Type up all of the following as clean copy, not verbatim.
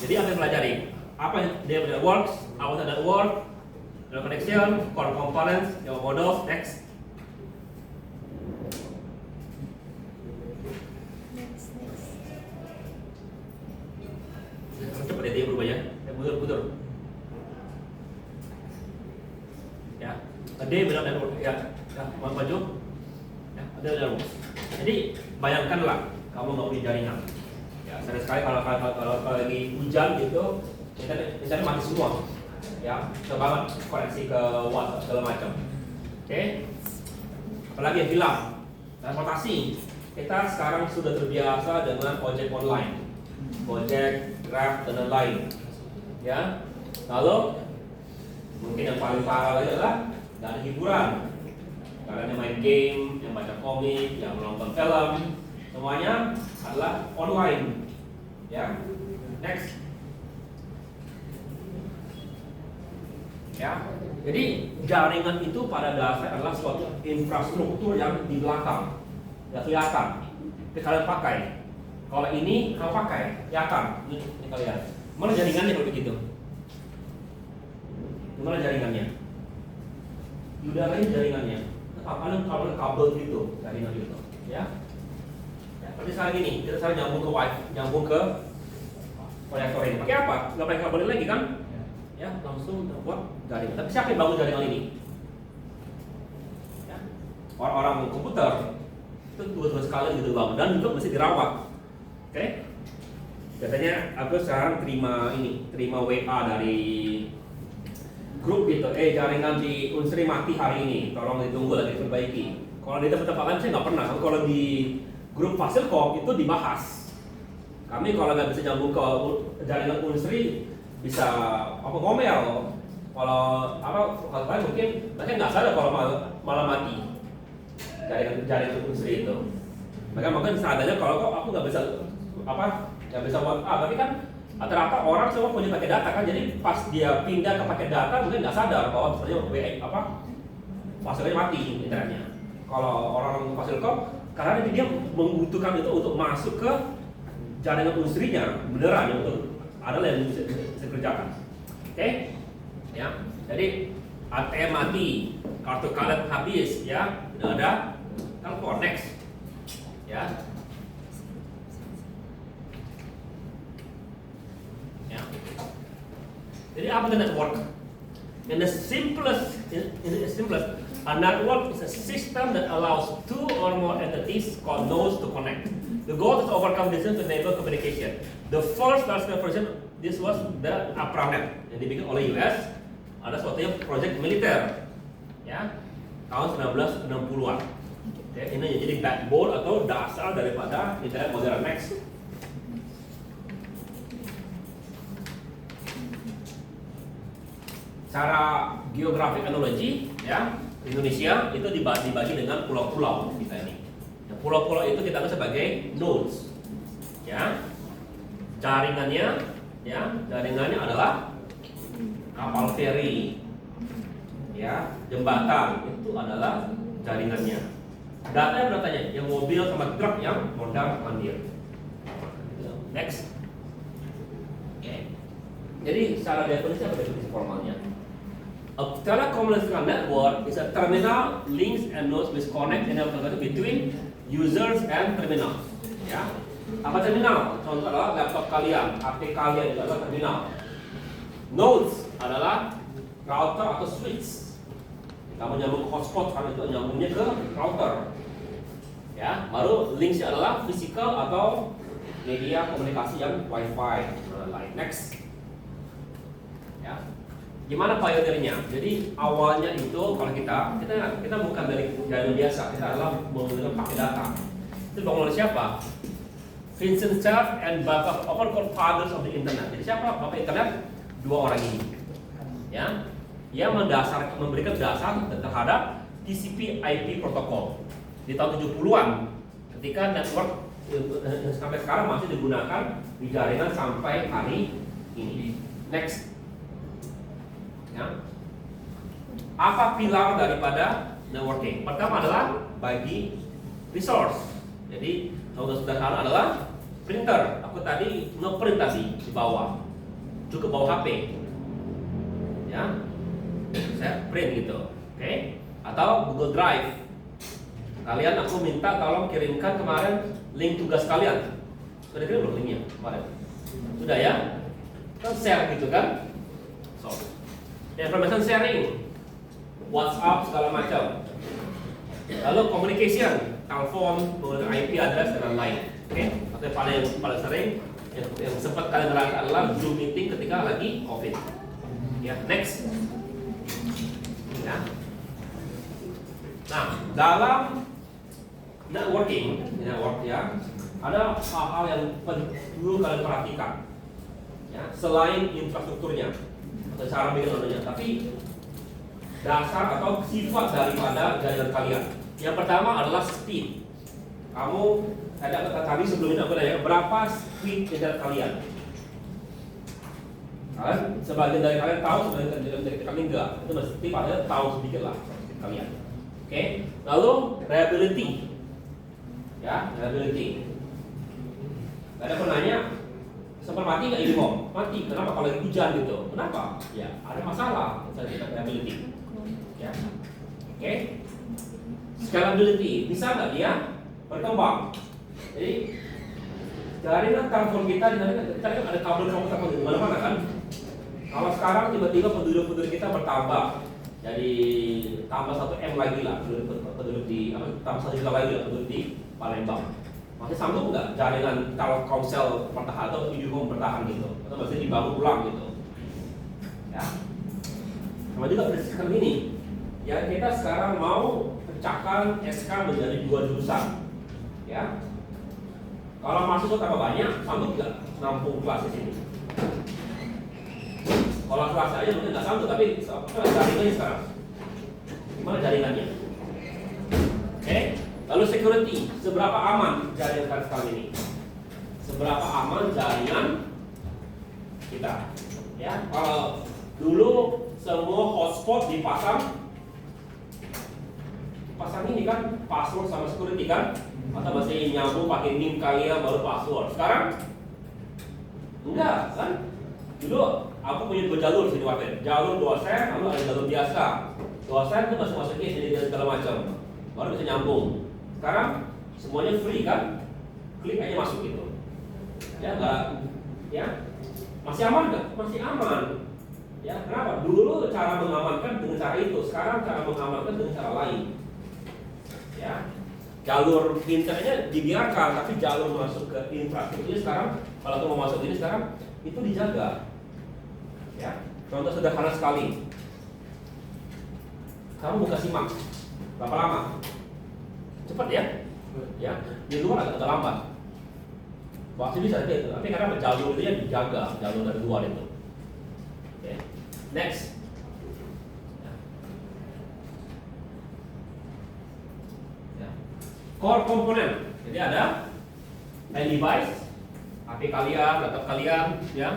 Jadi apa yang pelajari? Apa yang dia punya works, apa yang ada work, ada connection, core components, your models, next. Cepat ya dia berubah ya, putar. Ya, a day without network, ya, maju. Ya, ada network. Jadi bayangkanlah kamu nggak punya jaringan. Ya, sering sekali kalau lagi hujan gitu, internet mati semua. Ya, coba koneksi ke WhatsApp segala macam. Oke, apalagi yang hilang, transportasi. Kita sekarang sudah terbiasa dengan ojek online, Gojek, Grab, dan lain-lain. Ya, lalu mungkin yang paling parah lagi adalah nggak ada hiburan. Kalian yang main game, yang baca komik, yang menonton film, semuanya adalah online. Ya, next. Ya, jadi jaringan itu pada dasarnya adalah suatu infrastruktur yang di belakang, nggak kelihatan. Tapi kalian pakai. Kalau ini kamu pakai, kelihatan. Ini kalian. Mana jaringannya kalau begitu? Mana jaringannya? Di udara ini jaringannya. Kabel gitu, jaringan gitu. Ya. Seperti sekarang ini, kita sekarang nyambung ke proyektor ini. Pakai apa? Nggak pakai kabel lagi kan? Ya, langsung buat jaringan. Tapi siapa yang bangun jaringan ini? Ya. Orang-orang komputer itu dua sekali gitu bangun dan juga mesti dirawat. Oke? Biasanya aku sekarang terima WA dari grup gitu. Jaringan di Unsri mati hari ini, tolong ditunggu lagi diperbaiki. Kalau di tempat lain saya nggak pernah. Kalau di grup Fasilkom itu dibahas. Kami kalau nggak bisa nyambung ke jaringan Unsri bisa ngomel. Kalau lain mungkin mereka nggak sadar kalau malah mati jaringan Unsri itu. Mereka mungkin sadarnya kalau aku nggak bisa nggak bisa WhatsApp, tapi kan rata-rata orang semua punya pakai data kan, jadi pas dia pindah ke pakai data mungkin nggak sadar bahwa sebenarnya fasilnya mati internetnya. Kalau orang Fasilkom karena dia membutuhkan itu untuk masuk ke jaringan Unsrinya beneran untuk adalah yang bisa dikerjakan. Oke? Ya. Jadi ATM mati, kartu kredit habis, ya, udah ada telepon next. Ya. Ya. Jadi apa itu network? And the simplest, a network is a system that allows two or more entities called nodes to connect. The goal is to overcome distance to enable communication. The first large-scale version, this was the APRANET yang dibikin oleh US. Ada suatu yang project militer, ya, tahun 1960-an. Okay, ini jadi backbone atau dasar daripada internet modern. Next. Cara geographic analogy, ya, Indonesia itu dibagi dengan pulau-pulau kita ini. Nah, pulau-pulau itu kita anggap sebagai nodes, ya. Jaringannya adalah kapal feri, ya, jembatan itu adalah jaringannya. Datanya, yang mobil sama truk yang mondar mandir. Next. Okay. Jadi secara definisi apa definisi formalnya? A telecommunication network is a terminal, links and nodes which connect and between users and terminal. Ya, apa terminal? Contoh adalah laptop kalian, HP kalian itu adalah terminal. Nodes adalah router atau switch. Kamu nyambung ke hotspot, karena itu nyambungnya ke router. Ya, baru links adalah physical atau media komunikasi yang WiFi. Next. Ya. Gimana pioneernya? Jadi awalnya itu kalau kita bukan dari jaringan biasa, kita adalah menggunakan pakai data. Itu bangun oleh siapa? Vincent Cerf and Bapak called fathers of the internet. Jadi siapa bapak internet? Dua orang ini. Ya, yang memberikan dasar terhadap TCP/IP protokol di tahun 70-an, ketika network sampai sekarang masih digunakan di jaringan sampai hari ini. Next. Ya. Apa pilar daripada networking? Pertama adalah bagi resource. Jadi kalau sudah adalah printer. Aku tadi ngeprint tadi di bawah. cukup bawa HP, ya, saya print gitu, oke? Atau Google Drive, kalian aku minta tolong kirimkan kemarin link tugas kalian, sudah kirim belum linknya kemarin? Sudah ya? Kan share gitu kan? So, information sharing, WhatsApp segala macam. Lalu communication, telepon, menggunakan IP address dan lain-lain. Oke, atau yang paling sering yang sempat kalian terangkan adalah Zoom meeting ketika lagi COVID. Ya, next. Ya. Nah, dalam networking ya, ada hal-hal yang perlu kalian perhatikan. Ya, selain infrastrukturnya atau cara bikin anunya, tapi dasar atau sifat daripada jaringan kalian. Yang pertama adalah speed. Kamu ada kata tadi sebelumnya aku tanya berapa speed internet kalian? Kalian sebagian dari kalian tahu, sebagian dari kalian enggak. Itu mesti pada tahu sedikit lah speed kalian. Oke. Lalu reliability. Ya, reliability. Ada penanya, sempat mati nggak ini kok? Mati. Kenapa? Kalau lagi hujan gitu. Kenapa? Ya, ada masalah. Kita reliability. Ya. Oke. Scalability. Bisa nggak dia berkembang? Jadi jaringan telepon kita kan ada kabel-kabel di mana-mana kan. Kalau sekarang tiba-tiba penduduk kita bertambah, jadi tambah 1 M lagi lah penduduk di tambah 1 juta lagi lah penduduk di Palembang. Masih sanggup nggak jaringan Telkomsel bertahan atau Videohome bertahan gitu, atau masih dibangun ulang gitu? Ya. Sama juga berdasarkan ini. Ya kita sekarang mau pecahkan SK menjadi 2 jurusan. Ya. Kalau mahasiswa tambah banyak, sanggup nggak nampung kelas di sini? Kalau kelas aja mungkin nggak sanggup, tapi jaringannya sekarang. Gimana jaringannya? Oke. Lalu security, seberapa aman jaringan sekarang ini? Seberapa aman jaringan kita? Ya, kalau dulu semua hotspot dipasang ini kan password sama security kan, atau masih nyambung pakai NIM kalian baru password. Sekarang enggak kan? Dulu aku punya 2 jalur sini waktu jalur dosen, lalu ada jalur biasa. Dosen itu masih masukin jadi segala macam, baru bisa nyambung. Sekarang semuanya free kan, klik aja masuk gitu. Ya enggak, ya masih aman nggak? Masih aman. Ya kenapa? Dulu cara mengamankan dengan cara itu, sekarang cara mengamankan dengan cara lain. Ya, jalur internetnya dibiarkan, tapi jalur masuk ke infrastrukturnya sekarang, kalau kamu mau masuk ini sekarang itu dijaga. Ya, contoh sederhana sekali. Kamu buka simak, berapa lama? Cepat ya? Ya, di luar agak lambat. Waktu bisa itu, tapi karena jalur itu ya dijaga, jalur dari luar itu. Oke, next. Core komponen, jadi ada device, HP kalian, laptop kalian, ya.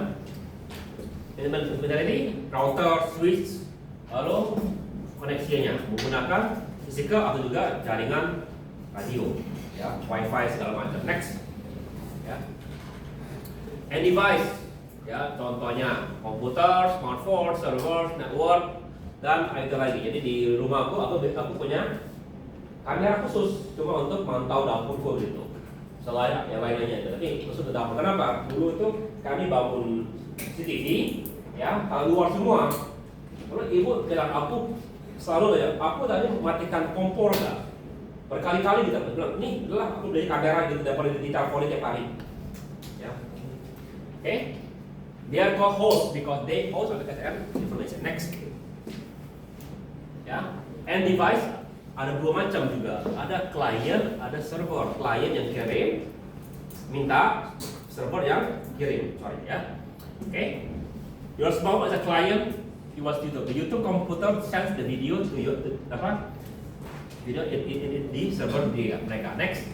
Benar ini router, switch, lalu koneksinya menggunakan physical atau juga jaringan radio, ya, wifi segala macam. Next, ya. Device, ya, contohnya komputer, smartphone, server, network, dan itu lagi. Jadi di rumahku aku punya kamera khusus cuma untuk mantau dapurku gitu. Selain yang lainnya itu, tapi khusus ke dapur. Kenapa? Dulu itu kami bangun CCTV, ya, luar semua. Lalu ibu bilang aku selalu ya, aku tadi mematikan kompor nggak? Berkali-kali kita bilang, nih adalah aku beli kamera gitu daripada diteleponin tiap hari. Ya, oke. They are called host because they host information. Next, ya, and device. Ada 2 macam juga, ada client, ada server. Client yang kirim, minta server yang kirim, sorry ya. Okay, your smartphone as a client, it was YouTube. The YouTube computer sends the video to your video di server dia mereka. Next,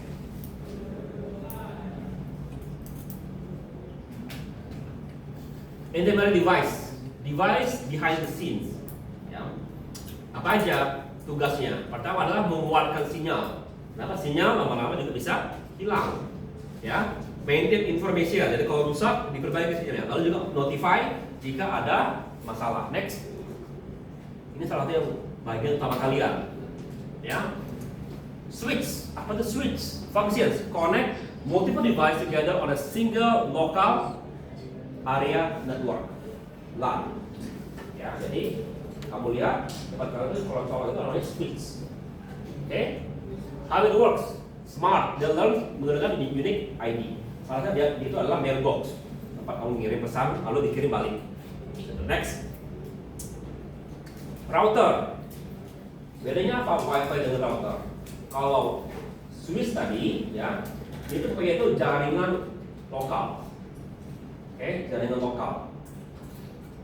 intermediate device behind the scenes. Ya, apa aja? Tugasnya pertama adalah mengeluarkan sinyal. Kenapa? Sinyal lama-lama juga bisa hilang. Ya, maintain information. Jadi kalau rusak diperbaiki saja. Lalu juga notify jika ada masalah. Next. Ini salah satu yang bagian utama kalian. Ya. Switch. Apa itu switch? Functions connect multiple device together on a single local area network. LAN. Ya, jadi kamu lihat tempat kalian itu kalau itu namanya switch. Oke. How it works? Smart. Dia learn menggunakan unique ID. Salah dia itu adalah mailbox. Tempat kamu ngirim pesan lalu dikirim balik. Next. Router. Bedanya apa Wi-Fi dengan router? Kalau switch tadi, ya, itu sebagai itu jaringan lokal. Oke, jaringan lokal.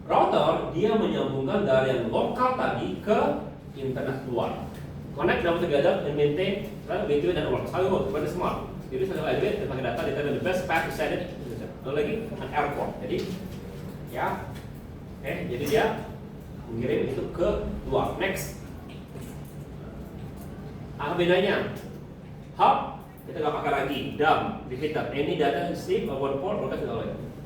Router dia menyambungkan dari yang lokal tadi ke internet luar. Connect them together and maintain between networks. How it works? Very smart. Jadi setelah elevate pakai data, determine the best path to send it. Lalu lagi an airport. Jadi, ya, jadi dia mengirim itu ke luar. Next. Apa bedanya? Hub kita nggak pakai lagi. Dump, repeater. Any data receive on one port broadcast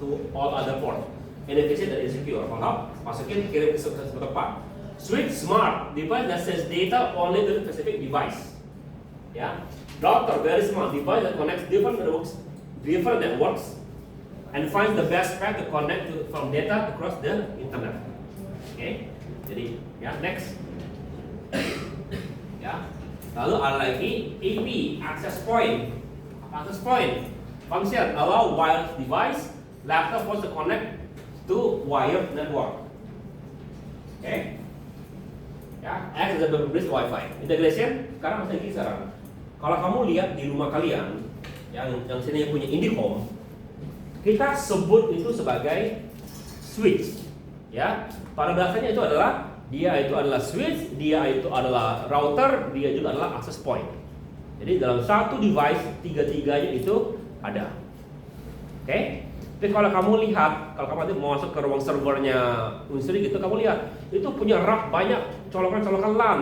to all other port. Inefficient dan insecure. Kalau hub masukin kirim ke satu tempat. Switch smart device that sends data only to the specific device. Ya. Router very smart device that connects different networks and finds the best path to connect from data across the internet. Oke. Jadi ya next. Ya. Lalu ada lagi AP, access point. Access point function allow wireless device, laptop wants to connect to wired network. Okay. Ya, access dan berbasis Wi-Fi. Integration sekarang masih sekarang. Kalau kamu lihat di rumah kalian yang sini punya IndiHome, kita sebut itu sebagai switch. Ya, pada dasarnya itu adalah switch, dia itu adalah router, dia juga adalah access point. Jadi dalam satu device tiga-tiganya itu ada. Oke? Tapi kalau kamu lihat, kalau kamu nanti mau masuk ke ruang servernya Unsuri gitu, kamu lihat itu punya rak banyak colokan-colokan LAN.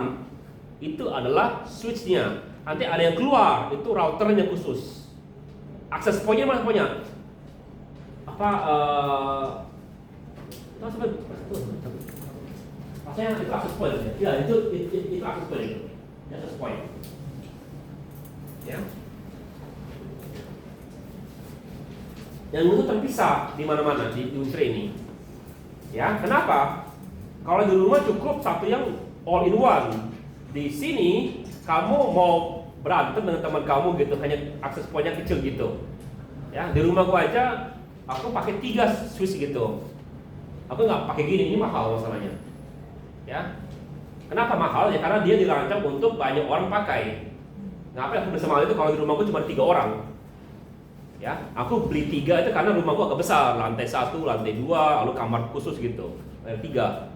Itu adalah switchnya. Nanti ada yang keluar, itu routernya khusus. Access pointnya mana punya? Apa? Maksudnya itu access point ya? Ya, itu access point itu. Access point. Ya. Yang itu terpisah di mana-mana di Unsuri ini. Ya, kenapa? Kalau di rumah cukup satu yang all in one. Di sini kamu mau berantem dengan teman kamu gitu, hanya akses pointnya kecil gitu. Ya, di rumah gua aja aku pakai 3 switch gitu. Aku nggak pakai gini, ini mahal masalahnya. Ya, kenapa mahal? Ya karena dia dirancang untuk banyak orang pakai. Ngapain aku bersama itu kalau di rumah gua cuma 3 orang? Ya, aku beli 3 itu karena rumah gua agak besar, lantai 1, lantai 2, lalu kamar khusus gitu, lantai 3.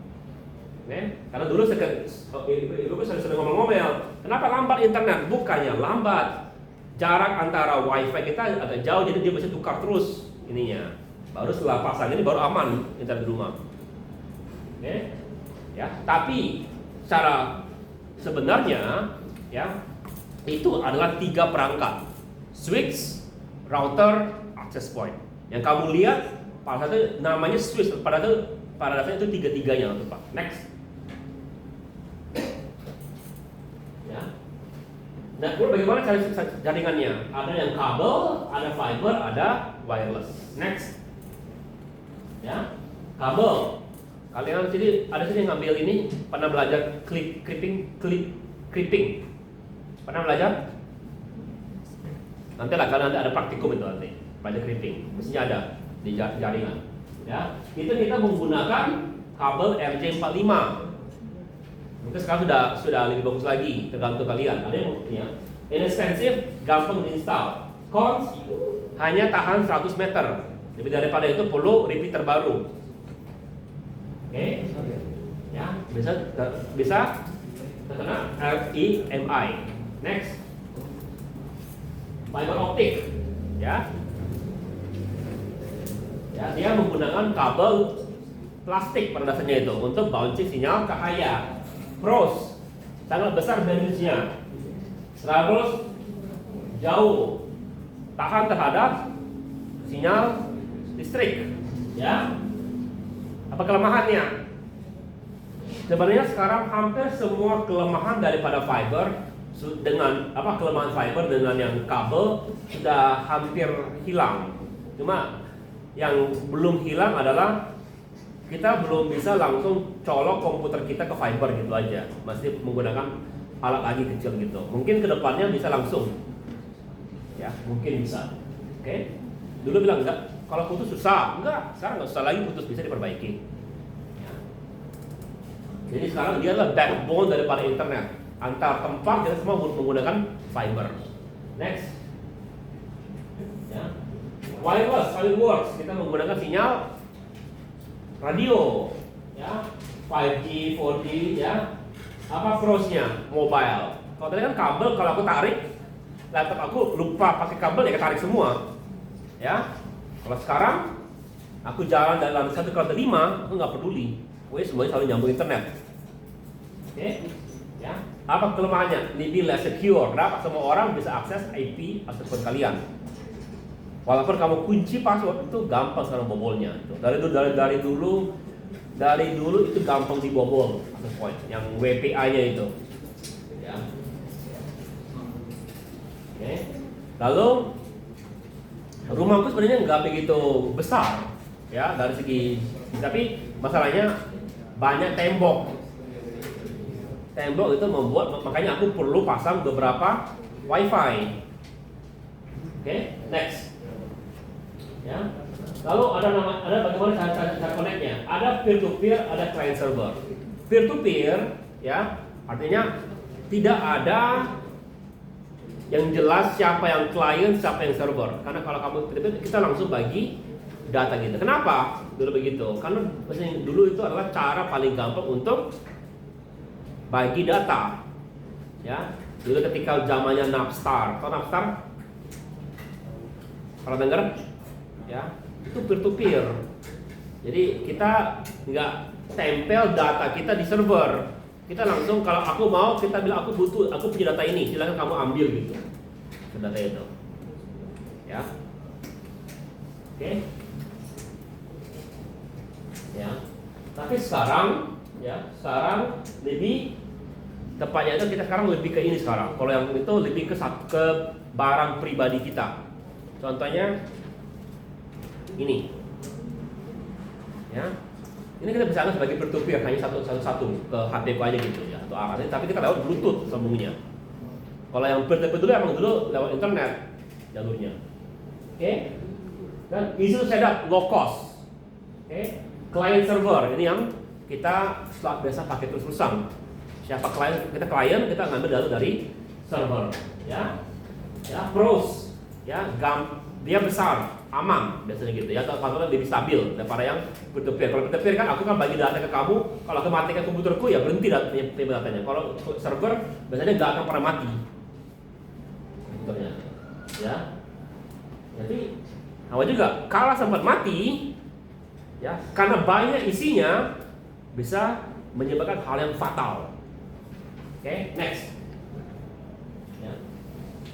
Karena dulu ibu sering ngomel-ngomel, kenapa lambat internet? Bukannya lambat, jarak antara wifi kita agak jauh, jadi dia bisa tukar terus ininya. Baru setelah pasang ini baru aman internet di rumah. Ya, tapi secara sebenarnya ya itu adalah 3 perangkat: switch, router, access point. Yang kamu lihat pada satu namanya switch, pada dasarnya itu tiga-tiganya untuk Pak. Next. Ya. Network bagaimana cari jaringannya? Ada yang kabel, ada fiber, ada wireless. Next. Ya. Kabel. Kalian sini ada sini yang ngambil ini, pernah belajar clipping. Pernah belajar? Nanti lah kalau nanti ada praktikum itu nanti belajar clipping, mestinya ada di jaringan. Ya, kita menggunakan kabel RJ45. Mungkin sekarang sudah lebih bagus lagi, tergantung kalian. Ada yang punya inexpensive, gampang diinstal. Cons hanya tahan 100 meter. Lebih daripada itu perlu repeater baru. Oke, ya bisa terkena REMI. Next, fiber optic, ya. Ya, dia menggunakan kabel plastik pada dasarnya itu untuk bouncing sinyal cahaya. Pros, sangat besar bandwidth-nya, terus jauh, tahan terhadap sinyal listrik. Ya. Apa kelemahannya? Sebenarnya sekarang hampir semua kelemahan daripada fiber dengan kelemahan fiber dengan yang kabel sudah hampir hilang. Cuma yang belum hilang adalah kita belum bisa langsung colok komputer kita ke fiber gitu aja. Masih menggunakan alat lagi kecil gitu. Mungkin kedepannya bisa langsung. Ya, mungkin bisa. Oke. Dulu bilang enggak, kalau putus susah. Enggak, sekarang nggak susah lagi, putus bisa diperbaiki. Ya. Jadi sekarang dia adalah backbone daripada internet. Antar tempat kita semua menggunakan fiber. Next. Ya. Wireless, how it works? Kita menggunakan sinyal radio, ya, 5G, 4G, ya. Apa pros-nya? Mobile. Kalau tadi kan kabel, kalau aku tarik laptop aku lupa pakai kabel ya ketarik semua, ya. Kalau sekarang aku jalan dari lantai 1 ke lantai 5, aku nggak peduli, semuanya selalu nyambung internet. Oke, ya. Apa kelemahannya? Lebih less secure. Kenapa? Semua orang bisa akses IP password kalian. Walaupun kamu kunci password itu gampang sekarang bobolnya. Dari dulu itu gampang dibobol access point, yang WPA-nya itu. Ya. Oke. Lalu rumahku sebenarnya nggak begitu besar, ya dari segi, tapi masalahnya banyak tembok. Tembok itu membuat, makanya aku perlu pasang beberapa WiFi. Oke, next. Ya. Lalu ada bagaimana cara connect-nya? Ada peer to peer, ada client server. Peer to peer, ya, artinya tidak ada yang jelas siapa yang client, siapa yang server. Karena kalau kamu kita langsung bagi data gitu. Kenapa dulu begitu? Karena dulu itu adalah cara paling gampang untuk bagi data. Ya, dulu ketika zamannya Napster. Tahu Napster? Kalau dengar? Ya, itu peer to peer. Jadi kita nggak tempel data kita di server. Kita langsung kalau aku mau, kita bilang aku punya data ini, silakan kamu ambil gitu. Data itu. Ya. Oke. Ya. Tapi sekarang lebih tepatnya itu kita sekarang lebih ke ini sekarang. Kalau yang itu lebih ke barang pribadi kita. Contohnya ini. Ya. Ini kita bisa anggap sebagai peer to peer, hanya satu ke HP ku aja gitu ya, atau apa. Tapi kita lewat Bluetooth sambungnya. Kalau yang peer to peer dulu emang dulu lewat internet jalurnya. Oke. Dan easy to set up, low cost. Oke. Client server ini yang kita biasa pakai terus-terusan. Siapa klien? Kita ngambil data dari server, ya. Ya, pros, ya, dia besar, aman biasanya gitu ya, atau lebih stabil daripada yang peer-to-peer. Kalau peer-to-peer kan aku kan bagi data ke kamu, kalau aku matikan komputerku ya berhenti datanya. Kalau server biasanya nggak akan pernah mati komputernya, ya. Jadi awal juga kalau sempat mati, ya, karena banyak isinya bisa menyebabkan hal yang fatal. Oke, next. Ya.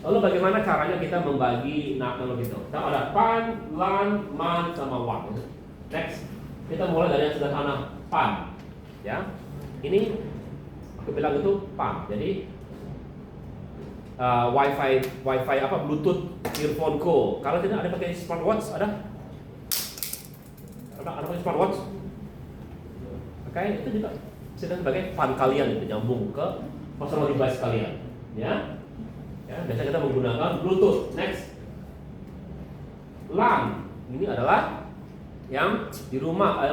Lalu bagaimana caranya kita membagi teknologi itu? Kita ada PAN, LAN, MAN, sama WAN. Next, kita mulai dari yang sederhana, PAN. Ya, ini aku bilang itu PAN. Jadi WiFi apa? Bluetooth earphone ko. Kalau tidak ada pakai smartwatch, ada pakai smartwatch. Oke, itu juga sudah sebagai PAN kalian, itu nyambung ke personal device kalian. Ya. Ya, biasanya kita menggunakan Bluetooth. Next, LAN. Ini adalah yang di rumah,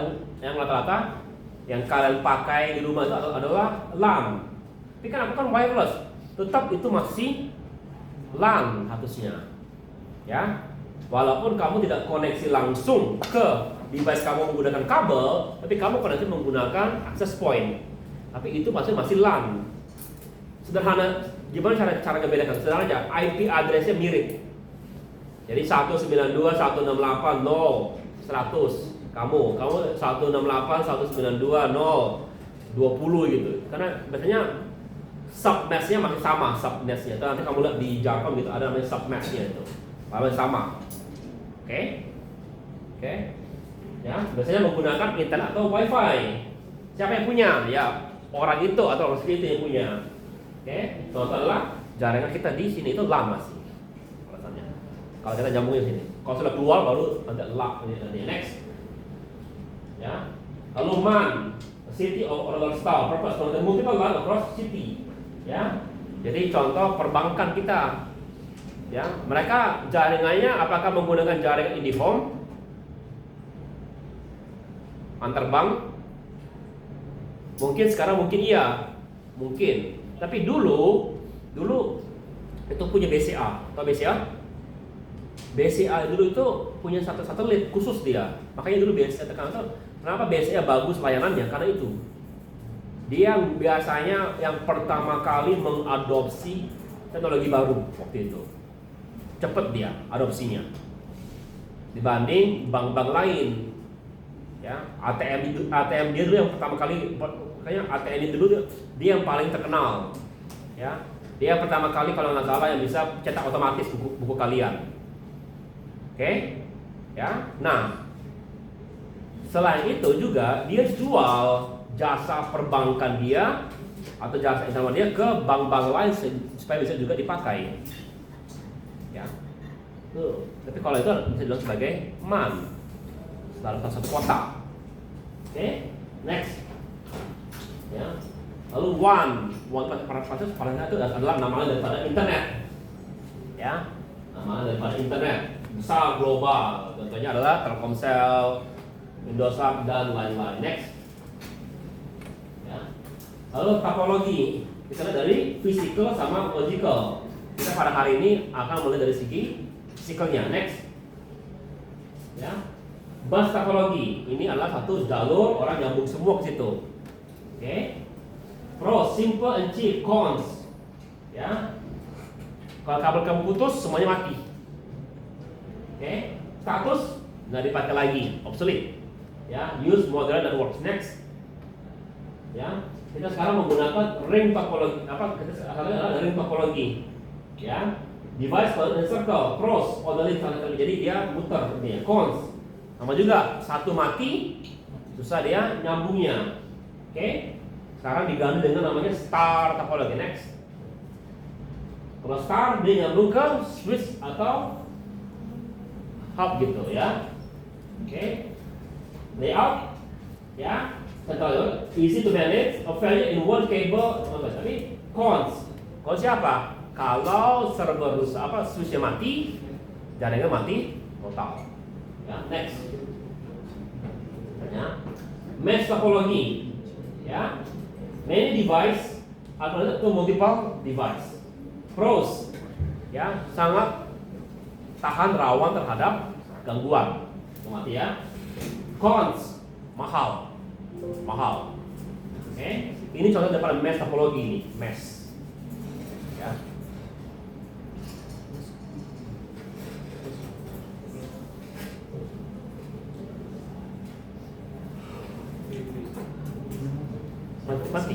yang rata-rata yang kalian pakai di rumah itu adalah LAN. Tapi kan aku kan wireless, tetap itu masih LAN statusnya. Ya, walaupun kamu tidak koneksi langsung ke device kamu menggunakan kabel, tapi kamu koneksi menggunakan access point. Tapi itu masih LAN. Sederhana. Gimana cara membedakan? Sederhana aja, IP addressnya mirip. Jadi 192.168.0.100. Kamu 168.192.0.20 gitu. Karena biasanya subnetnya masih sama, subnetnya. Nanti kamu lihat di Jargon gitu ada namanya subnetnya itu. Sama. Oke? Oke. Ya, biasanya menggunakan internet atau wifi. Siapa yang punya? Ya, orang itu atau orang itu yang punya. Oke. Contoh adalah jaringan kita di sini itu lama sih. Alasannya. Kalau kita nyambungin sini. Kalau sudah keluar baru ada lock nanti. Next. Ya. Lalu MAN, City of Order Style, purpose for the multiple line across city. Ya. Jadi contoh perbankan kita. Ya, mereka jaringannya apakah menggunakan jaringan IndiHome antar bank? Mungkin sekarang mungkin iya, mungkin. Tapi dulu itu punya BCA. Tahu BCA? BCA dulu itu punya satu satelit khusus dia. Makanya dulu BCA tekan itu. Kenapa BCA bagus layanannya? Karena itu. Dia biasanya yang pertama kali mengadopsi teknologi baru waktu itu. Cepat dia adopsinya dibanding bank-bank lain. Ya, ATM dia dulu yang pertama kali, kayaknya ATM ini dulu dia yang paling terkenal. Ya, dia pertama kali kalau nggak salah yang bisa cetak otomatis buku kalian. Oke, ya. Nah, selain itu juga dia jual jasa perbankan dia atau jasa internet dia ke bank-bank lain supaya bisa juga dipakai. Ya, tuh. Tapi kalau itu bisa dibilang sebagai MAN dalam satu kota. Oke, next. Ya, lalu WAN itu adalah namanya daripada internet. Ya, namanya daripada internet besar global. Contohnya adalah Telkomsel, Indosat dan lain-lain. Next. Ya, lalu topologi kita lihat dari physical sama logical. Kita pada hari ini akan mulai dari segi physicalnya. Next. Ya. Bus topologi ini adalah satu jalur orang nyambung semua ke situ. Oke. Pro, simple and cheap. Cons. Ya. Kalau kabel kamu putus semuanya mati. Oke. Status nggak dipakai lagi, obsolete. Ya. Use modern that works. Next. Ya. Kita sekarang menggunakan ring topologi. Kita adalah ring topologi. Ya, device called circle, cross, orderly, jadi dia muter seperti cons. Sama juga satu mati, susah dia nyambungnya. Oke, sekarang diganti dengan namanya star topologi. Next. Kalau star dia nyambung ke switch atau hub gitu ya. Oke, layout ya, control easy to manage, a failure in one cable. Tapi cons siapa? Kalau server rusak switchnya mati, jaringan mati total. Ya, next. Ya. Mesh topologi. Ya. Many device atau multiple device. Pros. Ya, sangat tahan rawan terhadap gangguan. Mati ya. Cons, mahal. Oke. Ini contoh daripada mesh topologi ini, mesh. Ya. Mati.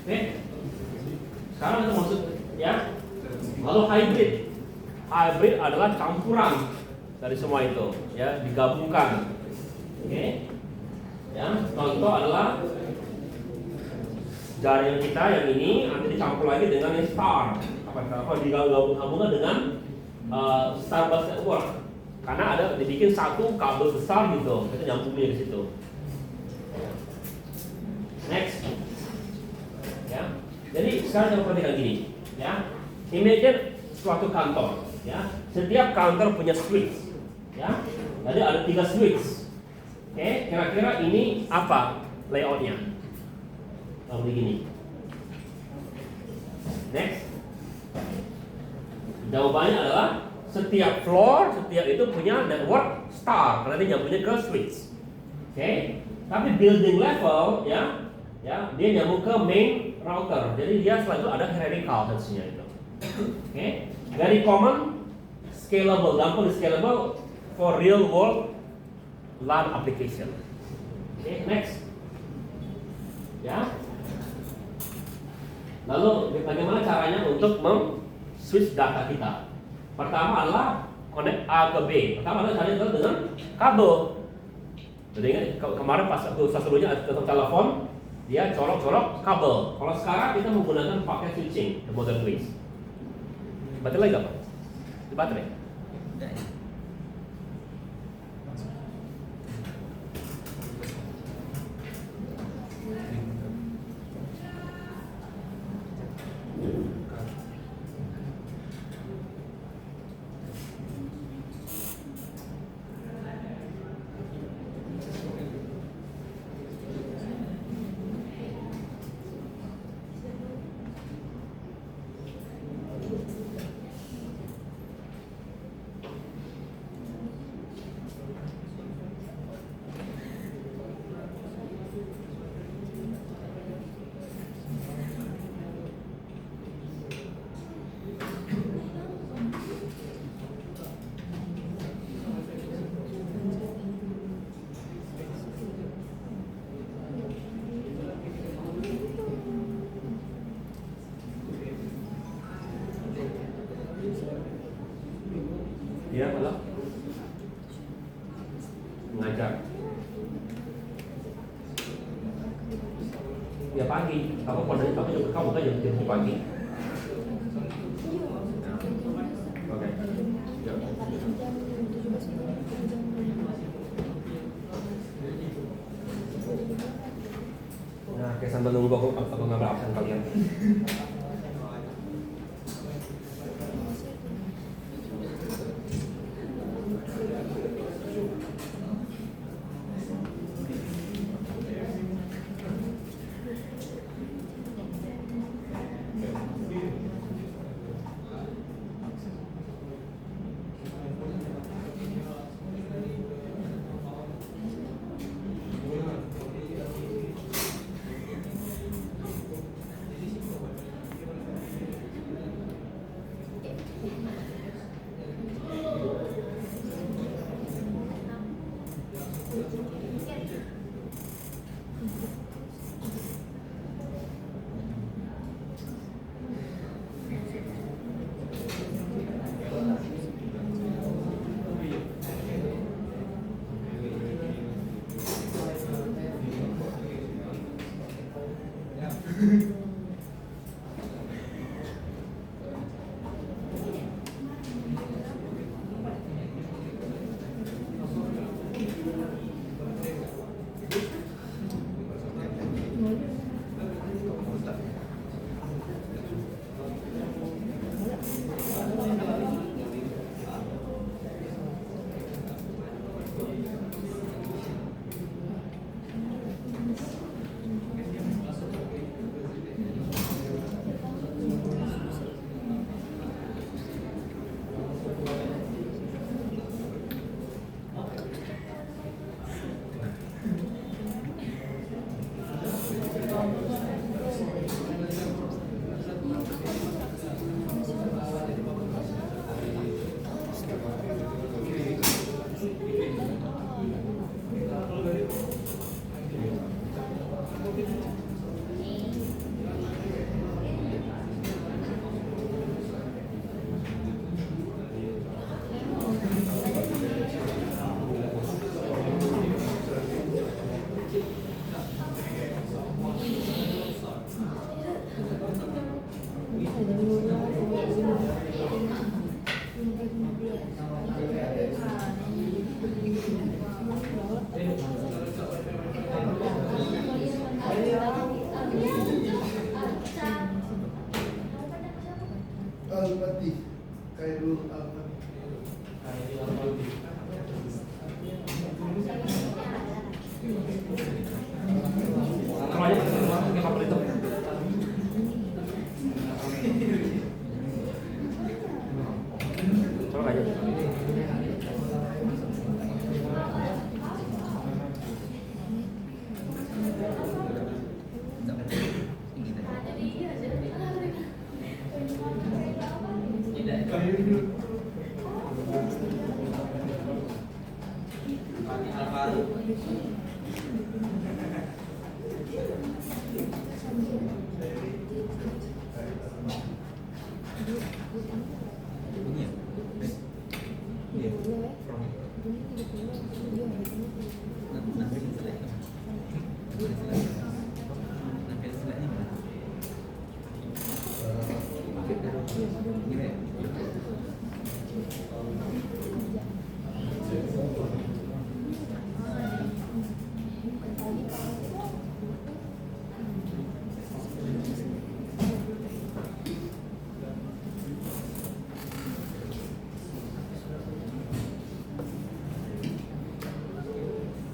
Oke. Sekarang itu maksud ya. Lalu hybrid. Hybrid adalah campuran dari semua itu, ya, digabungkan. Oke. Ya, contoh adalah jaringan kita yang ini nanti dicampur lagi dengan yang star. Apa digabungkan dengan Starbus Network. Karena ada dibikin satu kabel besar gitu, kita nyambungnya di situ. Next, ya. Jadi sekarang kita perhatikan gini, ya. Imagine suatu kantor, ya. Setiap kantor punya switch, ya. Jadi ada 3 switch. Oke, kira-kira ini apa layoutnya? Begini. Next, jawabannya adalah setiap floor, setiap itu punya network star, karena dia nyambungnya ke switch. Oke, tapi building level, ya, dia nyambung ke main router. Jadi dia selalu ada hierarchical tensinya itu. Oke, very common, scalable, gampang scalable for real world LAN application. Oke, next, ya. Lalu bagaimana caranya untuk switch data kita? Pertama adalah connect A ke B. Pertama adalah caranya dengan kabel. Jadi ingat kemarin pas sebelumnya ada telepon, dia colok-colok kabel. Kalau sekarang kita menggunakan pakai switching, the modern ways. Baterai lagi apa? Di baterai. Dia malah mengajar. Ya pagi, kamu kan jam pagi. Oke. Ya. Nah, kayak sambil nunggu aku ngambil absen kalian.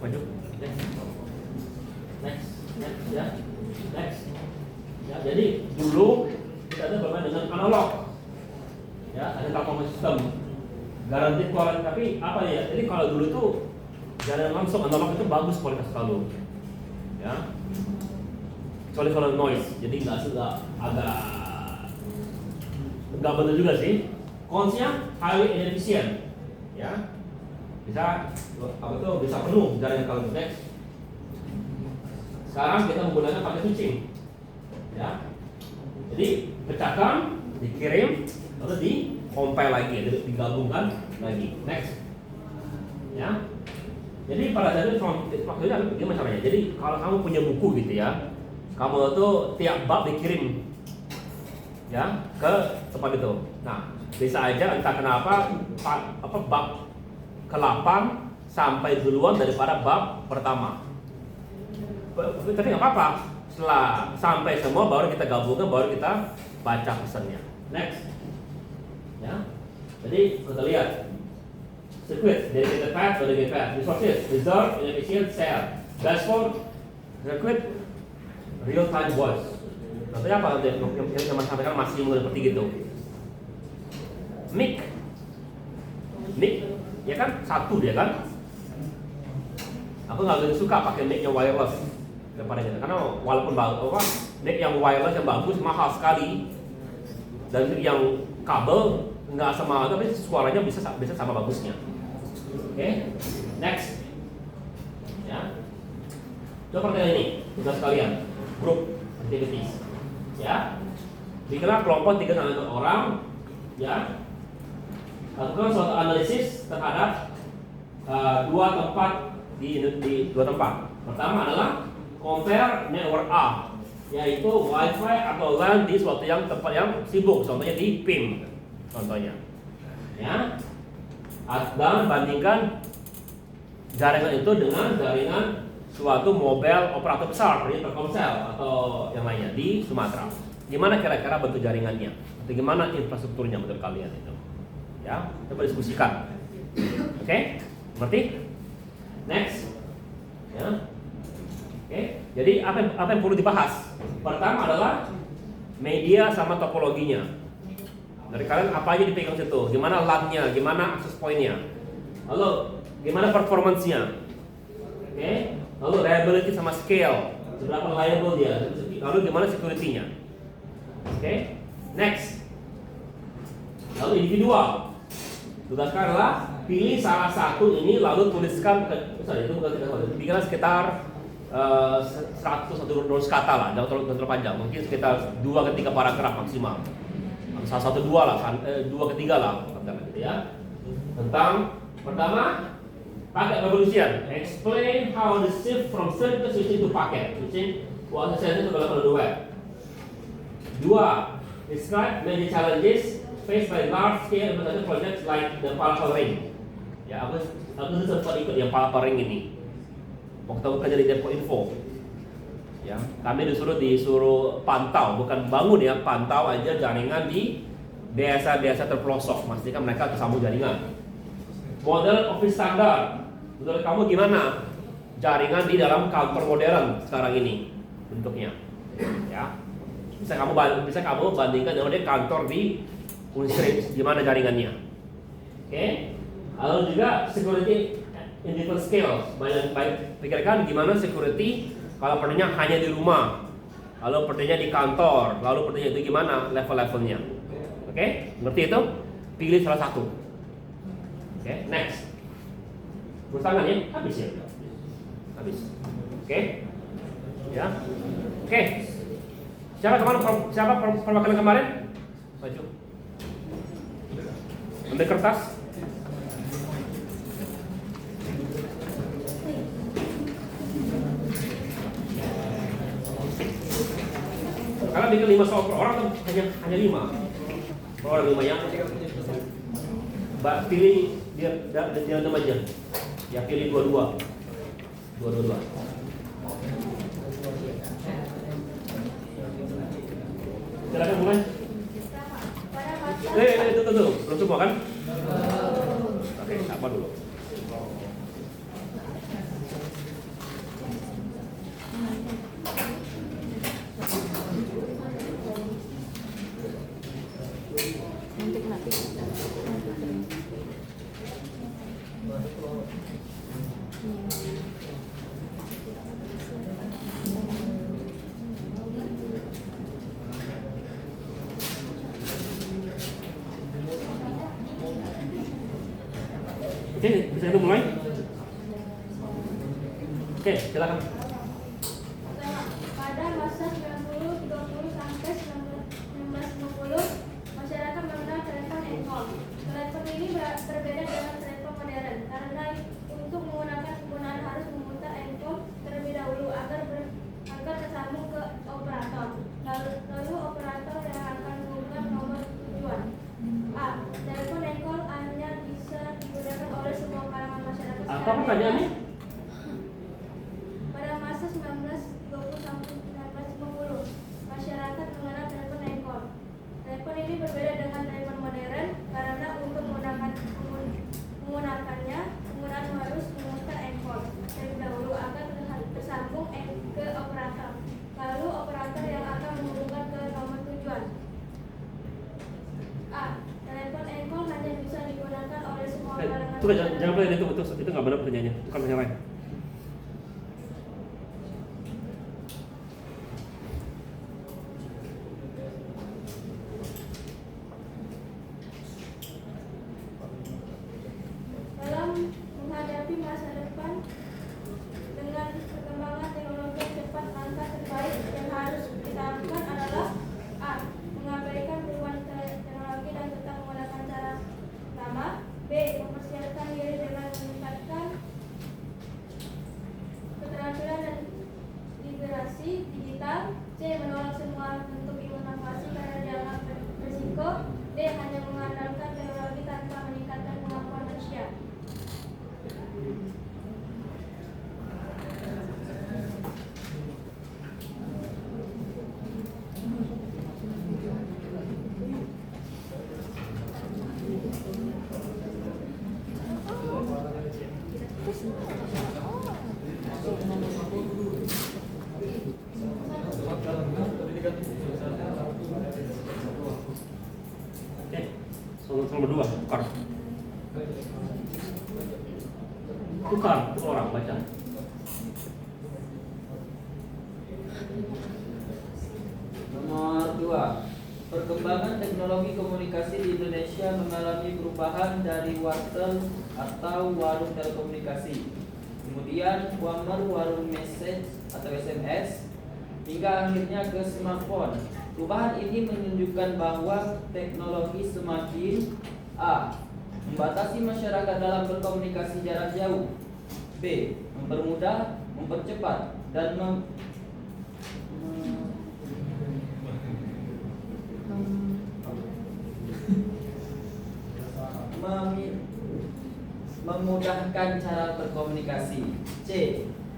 Maju. Next. Ya. Next. Ya, jadi dulu kita ada bermain dengan analog. Ya, ada telepon sistem. Garansi kualitas, tapi apa ya? Jadi kalau dulu tuh jaringan langsung analog itu bagus kualitas selalu. Ya. Kecuali kalau noise, jadi nggak benar juga sih. Konsnya highly inefficient. Ya. Bisa penuh jaringan kalau next. Sekarang kita menggunakan pakai switching, ya. Jadi pecahkan, dikirim, lalu di compile lagi, digabungkan lagi. Next, ya. Jadi pada dasarnya maksudnya gimana caranya? Jadi kalau kamu punya buku gitu ya, kamu tuh tiap bab dikirim, ya, ke tempat itu. Nah, bisa aja entah kenapa bab ke-8 sampai duluan daripada bab pertama. Tapi nggak apa-apa. Setelah sampai semua baru kita gabungkan, baru kita baca pesannya. Next, ya. Jadi kita lihat circuit, dedicated path, dedicated path, resources, reserve, inefficient, share, dashboard, circuit, real time voice. Contohnya apa yang saya sampaikan masih seperti gitu. Mic, ya kan satu dia kan. Aku nggak begitu suka pakai mic yang wireless daripada gitu, karena walaupun mic yang wireless yang bagus mahal sekali, dan yang kabel nggak sama, tapi suaranya bisa sama bagusnya. Oke, next, ya. Coba perhatikan ini, tugas kalian, group activities, ya. Bikinlah kelompok 3-4 orang, ya. Lakukan suatu analisis terhadap dua tempat di dua tempat. Pertama adalah compare network A, yaitu WiFi atau LAN di suatu tempat yang sibuk, contohnya di PIM, contohnya, ya. Dan bandingkan jaringan itu dengan jaringan suatu mobile operator besar seperti Telkomsel atau yang lainnya di Sumatera. Gimana kira-kira bentuk jaringannya? Atau gimana infrastrukturnya menurut kalian itu? Ya, coba diskusikan. Oke, ngerti? Next, ya. Oke, jadi apa yang perlu dibahas? Pertama adalah media sama topologinya. Dari kalian apa aja dipegang situ? Gimana LAN-nya? Gimana access point-nya? Lalu gimana performance-nya? Oke, lalu reliability sama scale, seberapa reliable dia? Lalu gimana security-nya? Oke, next. Lalu individual. Tugaskan adalah pilih salah satu ini lalu tuliskan bikinlah sekitar 100 kata lah, jangan terlalu panjang, mungkin sekitar 2-3 paragraf maksimal, salah satu 2 lah, 2-3 lah, gitu ya. Tentang pertama, packet revolution, explain how the shift from server switching to packet switching was essential to develop the web. 2, describe many challenges faced by large-scale implementation projects like the Palpal Ring. Ya, aku sempat ikut yang Palpal Ring ini. Waktu aku kerja di Depo Info. Ya, kami disuruh pantau, bukan bangun ya, pantau aja jaringan di desa-desa terpelosok, pastikan mereka tersambung jaringan. Model office standar. Menurut kamu gimana jaringan di dalam kantor modern sekarang ini bentuknya? Ya. Bisa kamu bandingkan dengan kantor di Unsri, gimana jaringannya? Oke. Lalu juga security in different scales. Pikirkan gimana security kalau pertanyaan hanya di rumah, lalu pertanyaan di kantor, lalu pertanyaan itu gimana level-levelnya. Oke, ngerti itu? Pilih salah satu. Oke, next. Tangan ya, habis ya. habis. Oke? Ya. Oke. Siapa perwakilan kemarin? Maju. Ambil kertas. Kalian bikin 5 soal per orang atau hanya 5? Per orang 5 ya. Mbak pilih dia aja. Ya pilih dua-dua. Silakan mulai. Itu belum semua kan? Oke, apa dulu? Oke, bisa itu mulai? Oke, silakan. Pada masa 1920 sampai 1950, masyarakat mengenal telepon handphone. Telepon ini berbeda dengan telepon modern karena untuk menggunakan penggunaan harus memutar handphone terlebih dahulu agar tersambung ke operator. Lalu operator yang akan mengumumkan nomor tujuan. A. Telepon handphone hanya bisa digunakan oleh semua kalangan masyarakat. Apa pertanyaannya? Pada masa 1920 sampai 1950, masyarakat mengenal telepon handphone. Telepon ini berbeda dengan telepon modern karena untuk menggunakannya, penggunaan harus memutar handphone terlebih dahulu agar tersambung ke operator. Lalu operator yang akan menghubungkan ke nomor tujuan. A. Telepon handphone hanya bisa digunakan oleh semua kalangan. Itu jangan boleh itu nggak benar pertanyaannya. Itu kan yang lain. Dalam menghadapi masa depan dengan perkembangan teknologi yang cepat, langkah terbaik yang harus kita lakukan adalah A. Mengabaikan perubahan teknologi dan tetap menggunakan cara lama. B. Mempersiapkan diri dengan meningkatkan keterampilan dan literasi digital. C. Menolak semua bentuk inovasi karena dianggap berisiko. D. Hanya mengandalkan teknologi tanpa meningkatkan kemampuan manusia. Oke, nomor 2, tukar orang baca. Nomor 2, perkembangan teknologi komunikasi di Indonesia mengalami perubahan dari wartel atau warung telekomunikasi, kemudian warung message atau SMS, hingga akhirnya ke smartphone. Perubahan ini menunjukkan bahwa teknologi semakin A. Membatasi masyarakat dalam berkomunikasi jarak jauh. B. Mempermudah, mempercepat, dan memudahkan cara berkomunikasi. C.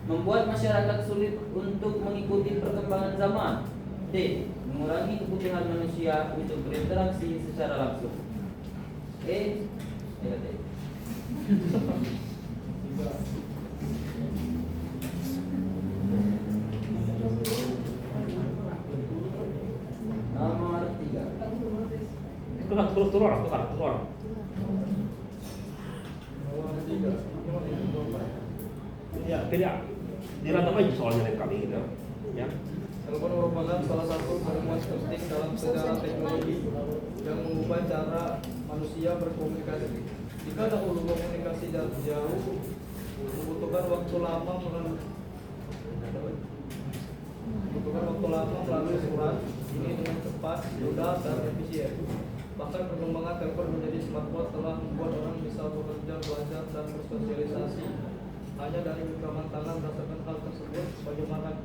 Membuat masyarakat sulit untuk mengikuti perkembangan zaman. D. Mengurangi kebutuhan manusia untuk berinteraksi secara langsung. E. Nomor 3. Tukar orang. Ya, pilih. Dirandom aja soalnya lain kali gitu. Ya. Telepon merupakan salah satu penemuan penting dalam sejarah teknologi yang mengubah cara manusia berkomunikasi. Jika dahulu komunikasi jarak jauh membutuhkan waktu lama melalui surat ini dengan cepat, mudah, dan efisien. Bahkan perkembangan telepon menjadi smartphone telah membuat orang bisa bekerja, belajar, dan bersosialisasi hanya dari genggaman tangan. Berdasarkan hal tersebut, bagaimana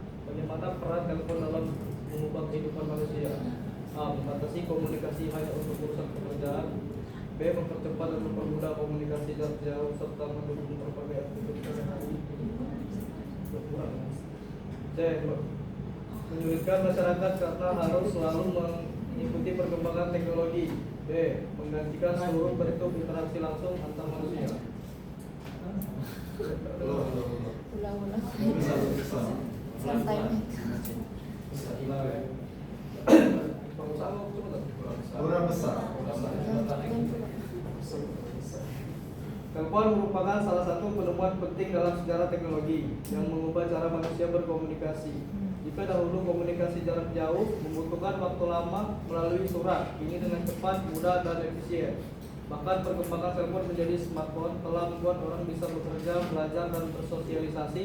peran telepon dalam mengubah kehidupan manusia? A. Membatasi komunikasi hanya untuk urusan pekerjaan. B. Mempercepat dan mempermudah komunikasi jarak jauh serta mendukung berbagai aktivitas sehari-hari. C. Menyulitkan masyarakat karena harus selalu mengikuti perkembangan teknologi. D. Menggantikan seluruh bentuk interaksi langsung antar manusia. Ulang-ulang. Santai. Kurang besar. Telepon merupakan salah satu penemuan penting dalam sejarah teknologi yang mengubah cara manusia berkomunikasi. Jika dahulu komunikasi jarak jauh membutuhkan waktu lama melalui surat, ini dengan cepat, mudah, dan efisien. Bahkan perkembangan telepon menjadi smartphone telah membuat orang bisa bekerja, belajar, dan bersosialisasi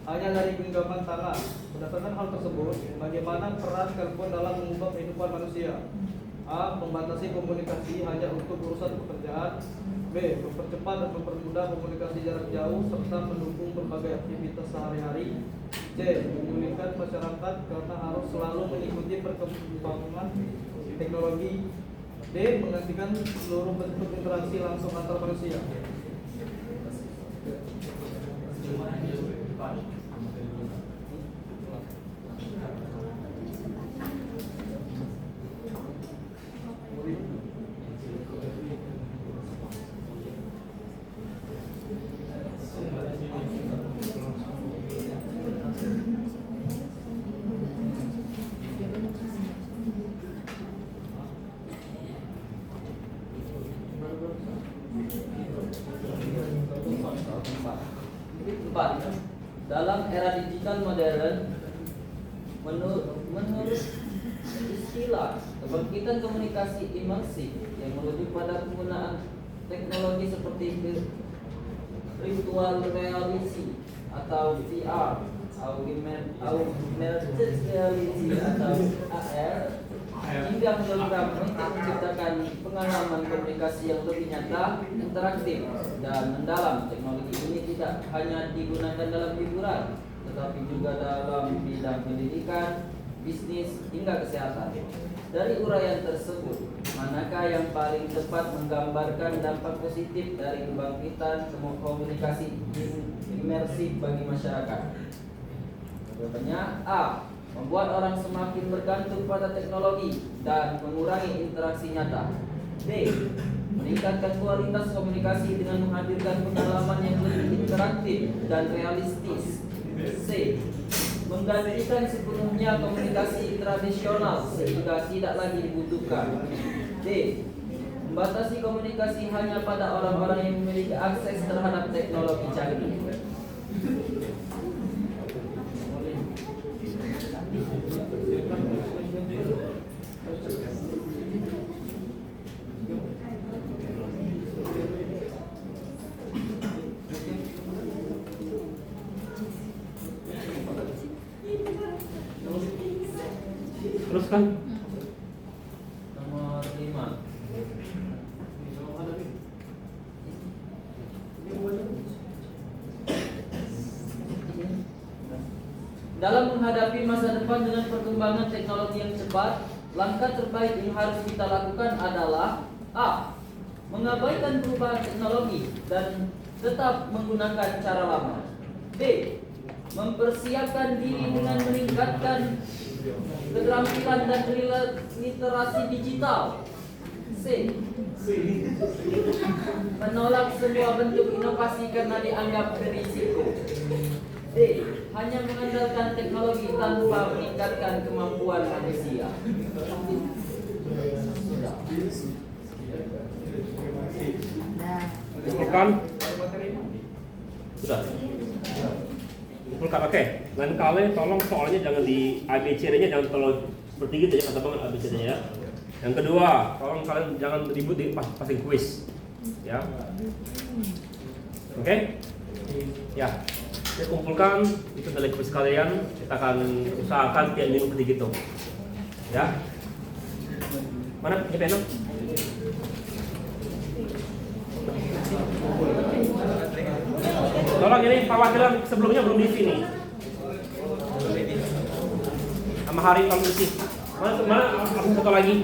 hanya dari genggaman tangan. Berdasarkan hal tersebut, bagaimana peran telepon dalam mengubah kehidupan manusia? A. Membatasi komunikasi hanya untuk urusan pekerjaan. B. Mempercepat dan mempermudah komunikasi jarak jauh serta mendukung berbagai aktivitas sehari-hari. C. Menyulitkan masyarakat karena harus selalu mengikuti perkembangan teknologi. D. Menggantikan seluruh bentuk interaksi langsung antar manusia. Empat, dalam era digital modern, menurut istilah kebangkitan komunikasi imersif yang merujuk pada penggunaan teknologi seperti virtual reality atau VR, augmented reality atau AR, hingga hologram untuk menciptakan pengalaman komunikasi yang lebih nyata, interaktif, dan mendalam. Teknologi ini tidak hanya digunakan dalam hiburan, tetapi juga dalam bidang pendidikan, bisnis, hingga kesehatan. Dari uraian tersebut, manakah yang paling tepat menggambarkan dampak positif dari kebangkitan komunikasi imersif bagi masyarakat? Jawabannya A. Membuat orang semakin bergantung pada teknologi dan mengurangi interaksi nyata. B. Meningkatkan kualitas komunikasi dengan menghadirkan pengalaman yang lebih interaktif dan realistis. C. Menggantikan sepenuhnya komunikasi tradisional sehingga tidak lagi dibutuhkan. D. Membatasi komunikasi hanya pada orang-orang yang memiliki akses terhadap teknologi canggih. Teruskan. Nomor 5. Dalam menghadapi masa depan dengan perkembangan teknologi yang cepat, langkah terbaik yang harus kita lakukan adalah A. Mengabaikan perubahan teknologi dan tetap menggunakan cara lama. B. Mempersiapkan diri dengan meningkatkan keterampilan dan literasi digital. C. Menolak semua bentuk inovasi karena dianggap berisiko. D. Hanya mengandalkan teknologi tanpa meningkatkan kemampuan manusia. Simpulkan. Sudah. Simpulkan, oke. Lain kali tolong soalnya jangan di ABCD-nya jangan terlalu seperti gitu ya, kata banget ABCD-nya ya. Yang kedua, tolong kalian jangan ribut di passing quiz. Ya. Oke? Ya, saya kumpulkan itu dari kuis kalian. Kita akan usahakan tiap minggu begitu. Ya. Mana punya pena? Tolong ini perwakilan sebelumnya belum diisi nih. Sama hari kalau diisi. Mana aku foto lagi.